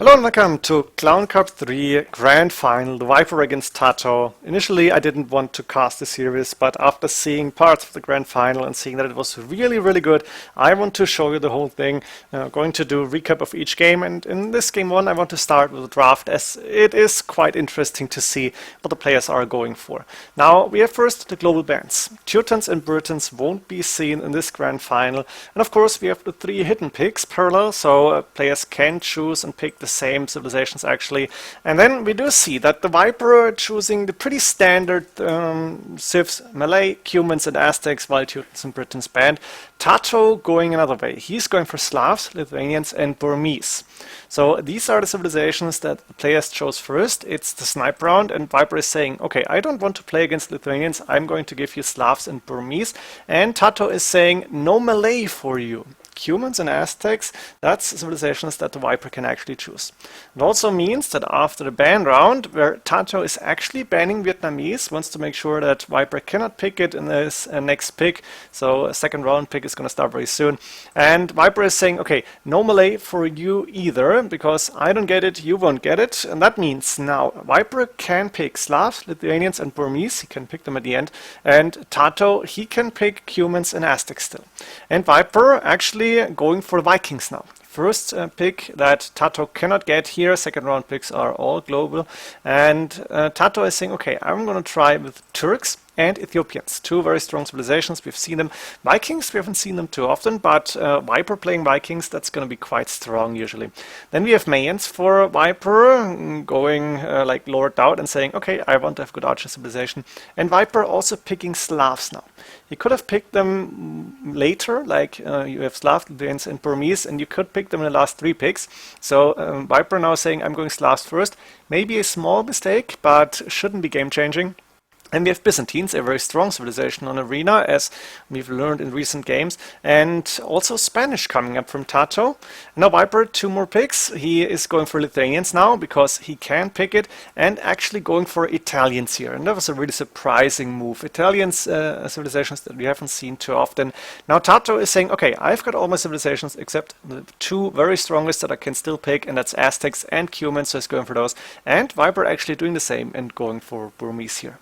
Hello and welcome to ClownCup3 Grand Final, the Viper against TaToH. Initially I didn't want to cast the series, but after seeing parts of the Grand Final and seeing that it was really good, I want to show you the whole thing. Going to do a recap of each game, and in this game one I want to start with a draft, as it is quite interesting to see what the players are going for. Now we have first the global bans. Teutons and Britons won't be seen in this Grand Final, and of course we have the three hidden picks parallel, so players can choose and pick the same civilizations actually. And then we do see that the Viper choosing the pretty standard civs, Malay, Cumans and Aztecs, while Teutons and Britons banned. TaToH going another way. He's going for Slavs, Lithuanians and Burmese. So these are the civilizations that the players chose first. It's the sniper round, and Viper is saying, okay, I don't want to play against Lithuanians, I'm going to give you Slavs and Burmese. And TaToH is saying, no Malay for you. Cumans and Aztecs, that's civilizations that the Viper can actually choose. It also means that after the ban round, where TaToH is actually banning Vietnamese, wants to make sure that Viper cannot pick it in this next pick, so a second round pick is going to start very soon. And Viper is saying, okay, no Malay for you either, because I don't get it, you won't get it, and that means now Viper can pick Slavs, Lithuanians and Burmese, he can pick them at the end, and TaToH, he can pick Cumans and Aztecs still. And Viper actually going for Vikings now. First pick that TaToH cannot get here, second round picks are all global, and TaToH is saying, okay, I'm going to try with Turks and Ethiopians, two very strong civilizations. We've seen them. Vikings, we haven't seen them too often, but Viper playing Vikings, that's going to be quite strong usually. Then we have Mayans for Viper, going like Lord Doubt and saying, okay, I want to have good archer civilization. And Viper also picking Slavs now. You could have picked them later, like you have Slavs, Lithuanians and Burmese, and you could pick them in the last three picks. So Viper now saying, I'm going Slavs first. Maybe a small mistake, but shouldn't be game-changing. And we have Byzantines, a very strong civilization on Arena, as we've learned in recent games, and also Spanish coming up from TaToH. Now Viper, two more picks. He is going for Lithuanians now, because he can pick it, and actually going for Italians here. And that was a really surprising move. Italians, civilizations that we haven't seen too often. Now TaToH is saying, okay, I've got all my civilizations except the two very strongest that I can still pick, and that's Aztecs and Cumans, so he's going for those. And Viper actually doing the same and going for Burmese here.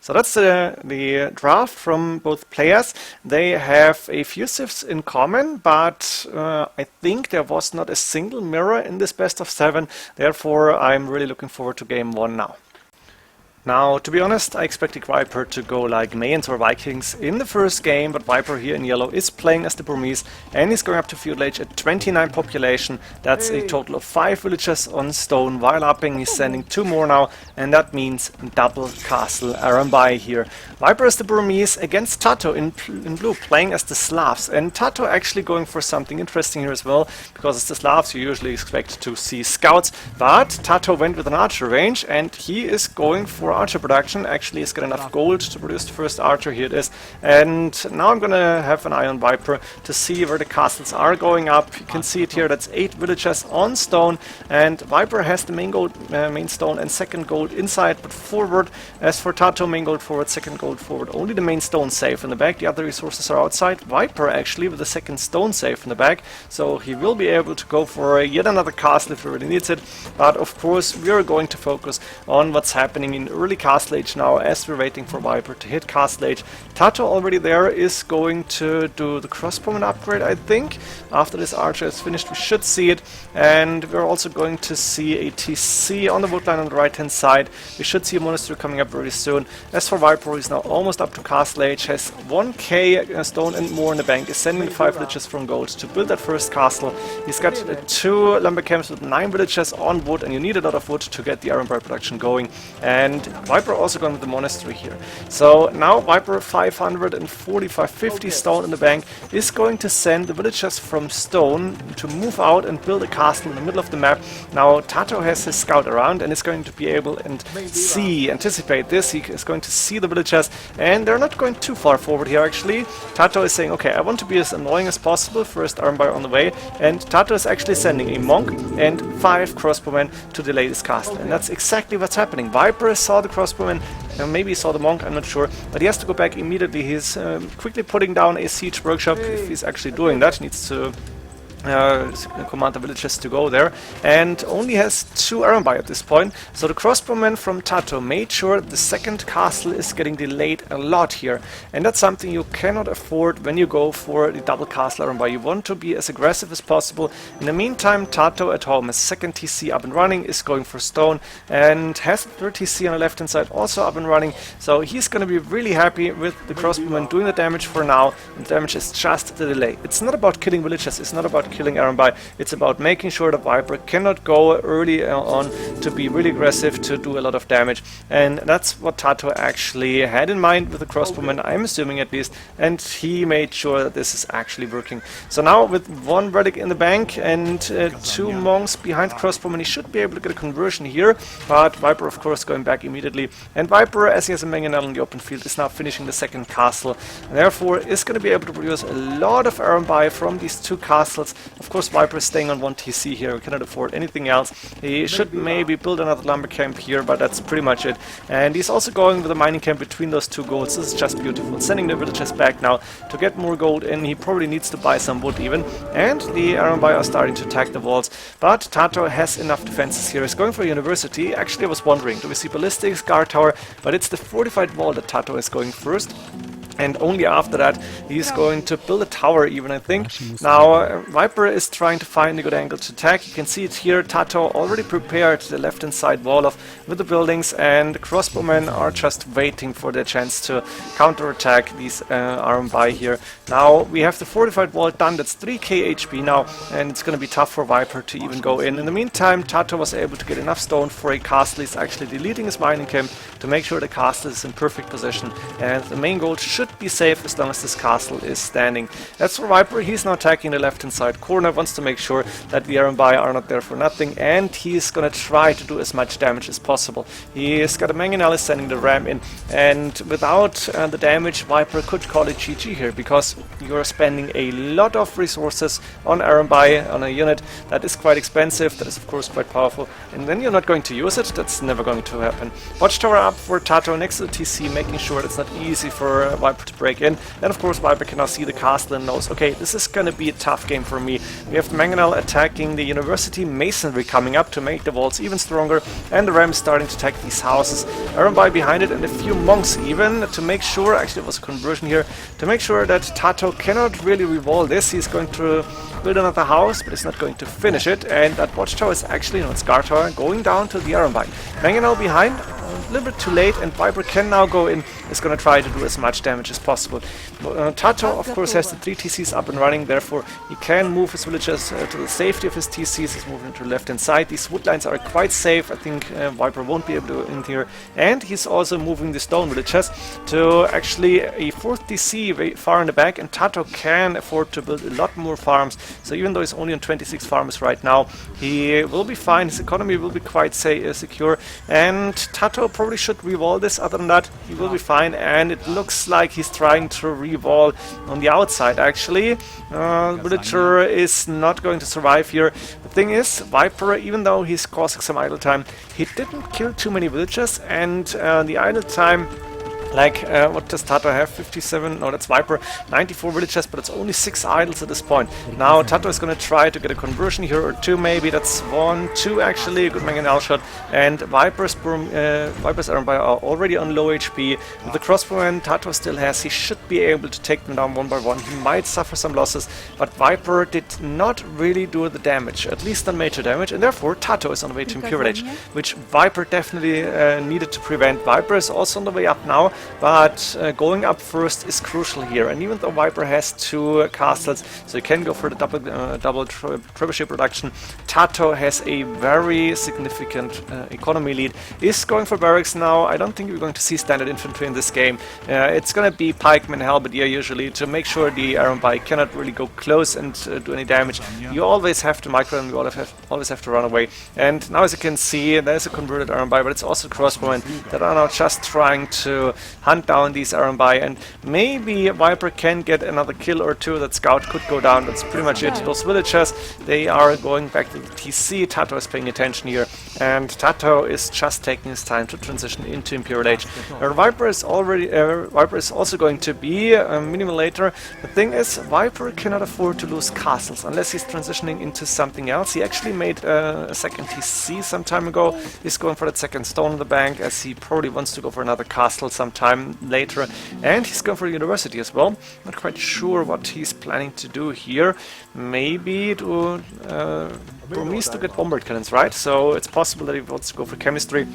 So that's the draft from both players. They have a few civs in common, but I think there was not a single mirror in this best of 7. Therefore, I'm really looking forward to game 1 now. Now, to be honest, I expected Viper to go like Mayans or Vikings in the first game, but Viper here in yellow is playing as the Burmese, and he's going up to feudal age at 29 population. That's a total of 5 villages on stone. While upping, he's sending 2 more now, and that means double castle Arambai here. Viper is the Burmese against TaToH in blue, playing as the Slavs, and TaToH actually going for something interesting here as well, because as the Slavs you usually expect to see scouts, but TaToH went with an archer range, and he is going for archer production. Actually he's got enough gold to produce the first archer, here it is. And now I'm gonna have an eye on Viper to see where the castles are going up. You can see it here, that's 8 villages on stone, and Viper has the main gold, main stone and second gold inside but forward. As for TaToH, main gold forward, second gold forward, only the main stone safe in the back, the other resources are outside. Viper actually with the second stone safe in the back, so he will be able to go for yet another castle if he really needs it. But of course we are going to focus on what's happening in early castle age now, as we're waiting for Viper to hit castle age. TaToH already there is going to do the crossbowman upgrade, I think. After this archer is finished we should see it, and we're also going to see a TC on the woodline on the right hand side. We should see a monastery coming up very soon. As for Viper, he's now almost up to castle age, has 1k stone and more in the bank, is sending 5 villages from gold to build that first castle. He's got 2 lumber camps with 9 villages on wood, and you need a lot of wood to get the iron bar production going. And Viper also going with the monastery here. So now Viper 550 stone in the bank is going to send the villagers from stone to move out and build a castle in the middle of the map. Now TaToH has his scout around and is going to be able and anticipate this. He is going to see the villagers, and they're not going too far forward here actually. TaToH is saying, okay, I want to be as annoying as possible, first armbar on the way, and TaToH is actually sending a monk and 5 crossbowmen to delay this castle, and that's exactly what's happening. Viper saw the crossbowmen, maybe he saw the monk, I'm not sure, but he has to go back immediately. He's quickly putting down a siege workshop, if he's actually doing that. He needs to command the villagers to go there, and only has 2 iron by at this point. So the crossbowman from TaToH made sure the second castle is getting delayed a lot here, and that's something you cannot afford when you go for the double castle iron by. You want to be as aggressive as possible. In the meantime, TaToH at home has second TC up and running, is going for stone, and has the third TC on the left hand side also up and running. So he's going to be really happy with the crossbowman doing the damage for now, and the damage is just the delay. It's not about killing villagers, it's not about killing iron by, it's about making sure the Viper cannot go early on to be really aggressive to do a lot of damage, and that's what TaToH actually had in mind with the crossbowman, I'm assuming at least, and he made sure that this is actually working. So now with 1 relic in the bank and 2 monks behind the crossbowman, he should be able to get a conversion here, but Viper of course going back immediately, and Viper, as he has a mangonel in the open field, is now finishing the second castle, and therefore is going to be able to produce a lot of iron by from these 2 castles. Of course Viper is staying on 1 TC here, we cannot afford anything else. He should maybe build another lumber camp here, but that's pretty much it. And he's also going with a mining camp between those 2 golds. This is just beautiful. Sending the villagers back now to get more gold in. He probably needs to buy some wood even. And the iron buyer are starting to attack the walls. But TaToH has enough defenses here. He's going for a university. Actually I was wondering, do we see ballistics, guard tower? But it's the fortified wall that TaToH is going first. And only after that he's going to build a tower even, I think. Now Viper is trying to find a good angle to attack. You can see it here. TaToH already prepared the left hand side wall with the buildings, and the crossbowmen are just waiting for their chance to counterattack these iron by here. Now we have the fortified wall done. That's 3k HP now, and it's going to be tough for Viper to even go in. In the meantime, TaToH was able to get enough stone for a castle. He's actually deleting his mining camp to make sure the castle is in perfect position, and the main goal should be safe as long as this castle is standing. That's for Viper. He's now attacking the left hand side corner, wants to make sure that the iron by are not there for nothing, and he's gonna try to do as much damage as possible. He's got a mangonel sending the ram in, and without the damage, Viper could call it GG here, because you're spending a lot of resources on iron by on a unit that is quite expensive, that is of course quite powerful, and then you're not going to use it. That's never going to happen. Watchtower up for TaToH next to the TC, making sure it's not easy for Viper to break in. Then of course Viper can now see the castle and knows, okay, this is gonna be a tough game for me. We have mangonel attacking the university, masonry coming up to make the walls even stronger, and the ram is starting to attack these houses. Iron by behind it, and a few monks even, to make sure, actually it was a conversion here, to make sure that TaToH cannot really rewall this. He's going to build another house, but it's not going to finish it, and that watchtower is actually, no, it's guard tower, going down to the iron by. Mangonel behind, a little bit too late, and Viper can now go in, is going to try to do as much damage as possible. TaToH of course has the 3 TCs up and running, therefore he can move his villagers to the safety of his TCs. He's moving to the left hand side. These wood lines are quite safe. I think Viper won't be able to in here, and he's also moving the stone villagers to actually a 4th TC very far in the back, and TaToH can afford to build a lot more farms. So even though he's only on 26 farms right now, he will be fine. His economy will be quite secure, and TaToH probably should rewall this. Other than that, he will be fine, and it looks like he's trying to rewall on the outside actually. Villager is not going to survive here. The thing is, Viper, even though he's causing some idle time, he didn't kill too many villagers, and the idle time, like, what does TaToH have? 57? No, that's Viper. 94 villagers, but it's only 6 idols at this point. Now TaToH is going to try to get a conversion here, or 2 maybe. That's 1, 2 actually. Good mangonel shot. And Viper's iron by are already on low HP. With the crossbowman TaToH still has, he should be able to take them down one by one. He might suffer some losses, but Viper did not really do the damage, at least not major damage, and therefore TaToH is on the way to Impure Age, which Viper definitely needed to prevent. Viper is also on the way up now, but going up first is crucial here. And even though Viper has 2 castles, so he can go for the double trebuchet production, TaToH has a very significant economy lead. Is going for barracks now. I don't think we're going to see standard infantry in this game. It's going to be pikemen, halberdier usually, to make sure the iron by cannot really go close and do any damage. You always have to micro and you always have to run away. And now, as you can see, there's a converted iron by, but it's also crossbowmen that are now just trying to hunt down these RMB, and maybe Viper can get another kill or two. That scout could go down. That's pretty much it. Those villagers, they are going back to the TC. TaToH is paying attention here, and TaToH is just taking his time to transition into Imperial Age. Viper is also going to be minimal later. The thing is, Viper cannot afford to lose castles unless he's transitioning into something else. He actually made a second TC some time ago. He's going for that second stone in the bank, as he probably wants to go for another castle sometime later, and he's going for a university as well. Not quite sure what he's planning to do here. Maybe to Burmese to get bombard cannons, right? So it's possible that he wants to go for chemistry.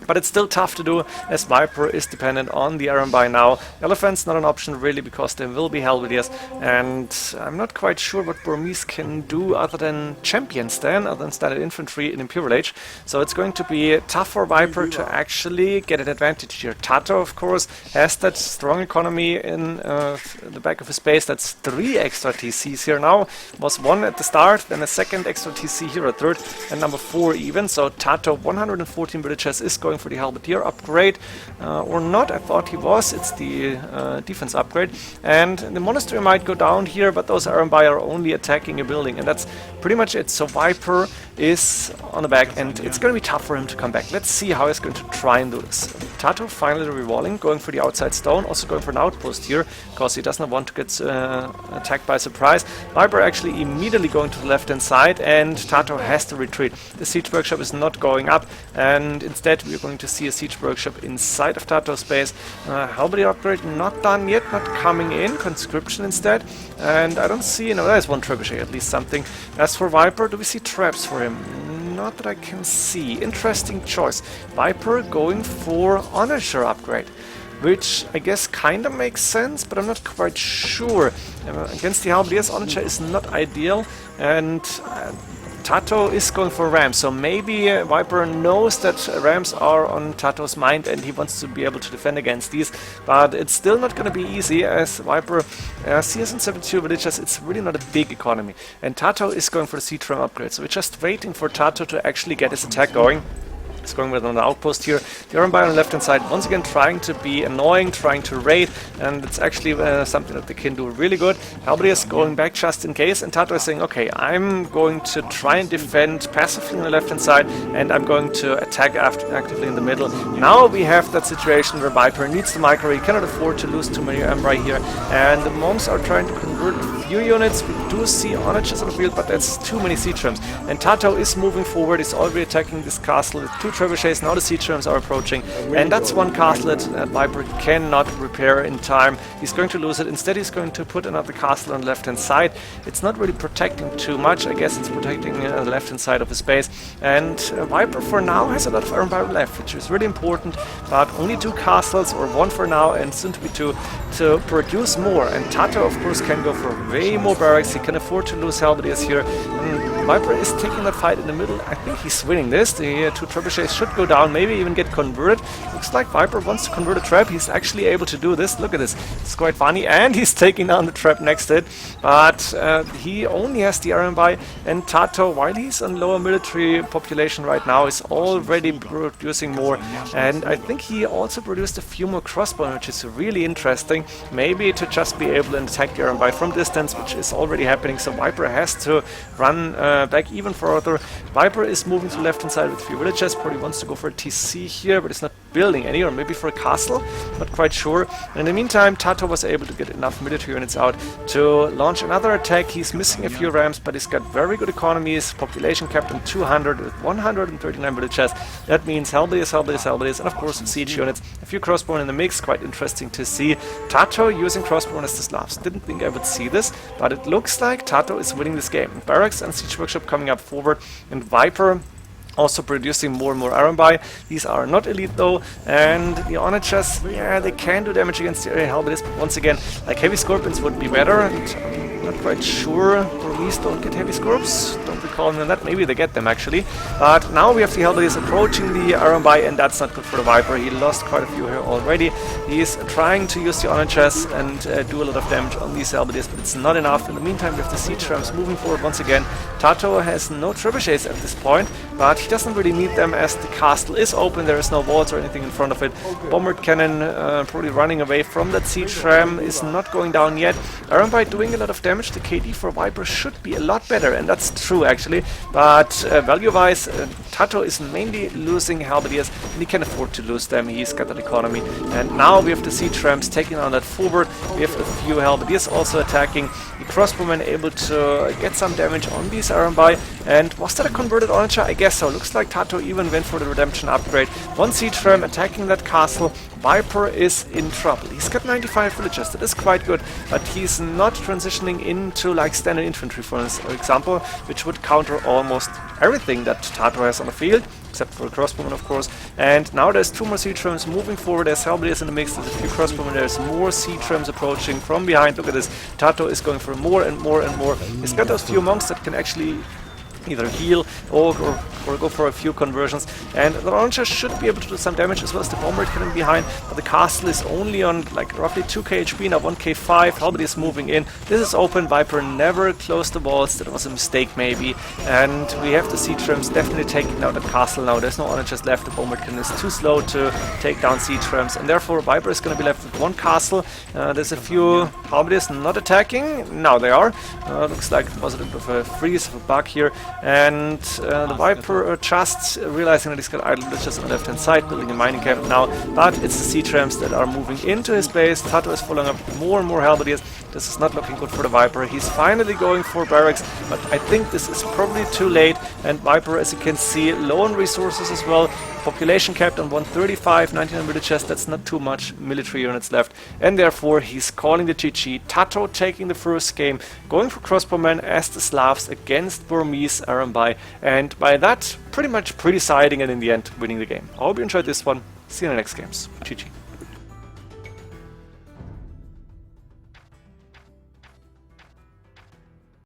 But it's still tough to do, as Viper is dependent on the RMB now. Elephant's not an option really, because there will be Halberdiers, and I'm not quite sure what Burmese can do other than champions then, other than standard infantry in Imperial Age. So it's going to be tough for Viper to actually get an advantage here. TaToH, of course, has that strong economy in the back of his base. That's 3 extra TCs here now. Was 1 at the start, then a second extra TC here, a third, and number 4 even. So TaToH, 114 villagers, is going for the Halberdier upgrade, or not. I thought he was. It's the defense upgrade, and the monastery might go down here, but those RMB are only attacking a building, and that's pretty much it. So Viper is on the back, and it's going to be tough for him to come back. Let's see how he's going to try and do this. TaToH finally rewalling, going for the outside stone, also going for an outpost here, because he does not want to get attacked by surprise. Viper actually immediately going to the left hand side, and TaToH has to retreat. The siege workshop is not going up, and instead we're going to see a siege workshop inside of TaToH's base. Halberdier upgrade not done yet, not coming in. Conscription instead, and I don't see, no, there's one trebuchet, at least something. As for Viper, do we see traps for him? Not that I can see. Interesting choice. Viper going for Onisher upgrade, which I guess kind of makes sense, but I'm not quite sure. Against the Halberdiers, Onisher is not ideal, and TaToH is going for rams, so maybe Viper knows that rams are on TaToH's mind and he wants to be able to defend against these, but it's still not going to be easy, as Viper CS and 72 villagers, it's really not a big economy, and TaToH is going for the siege ram upgrade, so we're just waiting for TaToH to actually get his attack going. He's going with an outpost here. The RMB on the left hand side, once again trying to be annoying, trying to raid, and it's actually something that they can do really good. Halberdiers going back just in case, and TaToH is saying, okay, I'm going to try and defend passively on the left hand side, and I'm going to attack actively in the middle. Now we have that situation where Viper needs the micro, he cannot afford to lose too many right here, and the monks are trying to convert a few units. We do see Onagers on the field, but that's too many siege rams, and TaToH is moving forward, he's already attacking this castle with 2 trebuchets. Now the siege rams are approaching, and that's one castle that Viper cannot repair in time. He's going to lose it. Instead he's going to put another castle on the left hand side. It's not really protecting too much. I guess it's protecting the left hand side of his base, and Viper for now has a lot of RMB left, which is really important, but only 2 castles, or 1 for now and soon to be 2, to produce more. And TaToH of course can go for way more barracks. He can afford to lose Halberdiers here. Viper is taking that fight in the middle. I think he's winning this. The 2 trebuchets should go down, maybe even get converted. Looks like Viper wants to convert a trap. He's actually able to do this. Look at this. It's quite funny. And he's taking down the trap next to it. But he only has the RMB, and TaToH, while he's on lower military population right now, is already producing more. And I think he also produced a few more crossbow, which is really interesting. Maybe to just be able to attack the RMB from distance, which is already happening. So Viper has to run back even further. Viper is moving to the left hand side with 3 villagers. Probably wants to go for a TC here, but it's not building any, or maybe for a castle, not quite sure. And in the meantime, TaToH was able to get enough military units out to launch another attack. He's missing a few rams, but he's got very good economies. Population capped on 200 with 139 villagers. That means Halberdiers, and of course siege units. A few crossbow in the mix, quite interesting to see. TaToH using crossbow as the Slavs. Didn't think I would see this, but it looks like TaToH is winning this game. Barracks and siege workshop coming up forward, and Viper also producing more and more RMB. These are not elite though, and the Onagers, yeah, they can do damage against the Halberdiers, but once again, like heavy scorpions would be better, and I'm not quite sure. Burmese don't get heavy scorps, don't recall me on that, maybe they get them actually. But now we have the Halberdiers approaching the RMB, and that's not good for the Viper. He lost quite a few here already. He's trying to use the Onagers and do a lot of damage on these Halberdiers, but it's not enough. In the meantime, we have the siege rams moving forward once again. TaToH has no trebuchets at this point, but he doesn't really need them as the castle is open, there is no walls or anything in front of it. Bombard cannon probably running away from that siege ram is not going down yet. Ironbite doing a lot of damage, the KD for Viper should be a lot better, and that's true actually, but value-wise, TaToH is mainly losing halberdiers, and he can afford to lose them, he's got that economy. And now we have the siege rams taking on that forward, we have a few halberdiers also attacking, the crossbowmen able to get some damage on these Ironbite, and was that a converted Onager? I guess so, looks like TaToH even went for the redemption upgrade. One siege ram attacking that castle, Viper is in trouble. He's got 95 villagers, that is quite good, but he's not transitioning into like standard infantry for example, which would counter almost everything that TaToH has on the field, except for a crossbowman of course. And now there's 2 more siege rams moving forward, there's halberdiers in the mix, there's a few crossbowmen, there's more siege rams approaching from behind. Look at this, TaToH is going for more and more and more. He's got those few monks that can actually either heal or go for a few conversions, and the launcher should be able to do some damage as well as the bombard cannon behind, but the castle is only on like roughly 2k HP, now 1k5, Halberd is moving in, this is open, Viper never closed the walls, that was a mistake maybe, and we have the siege rams definitely taking down that castle now, there's no onagers left, the bombard cannon is too slow to take down siege rams, and therefore Viper is going to be left with one castle. There's a few halberdiers not attacking, now they are, looks like it was a bit of a freeze, of a bug here, and the Viper just realizing that he's got idle villagers on the left hand side, building a mining camp now, but it's the siege rams that are moving into his base. TaToH is following up more and more halberdiers. This is not looking good for the Viper. He's finally going for barracks, but I think this is probably too late, and Viper, as you can see, low on resources as well. Population capped on 135, 99 villagers, that's not too much military units left, and therefore he's calling the GG. TaToH taking the first game, going for crossbowmen as the Slavs against Burmese Arambai, and by that, pretty much pre-deciding and in the end winning the game. I hope you enjoyed this one. See you in the next games. GG.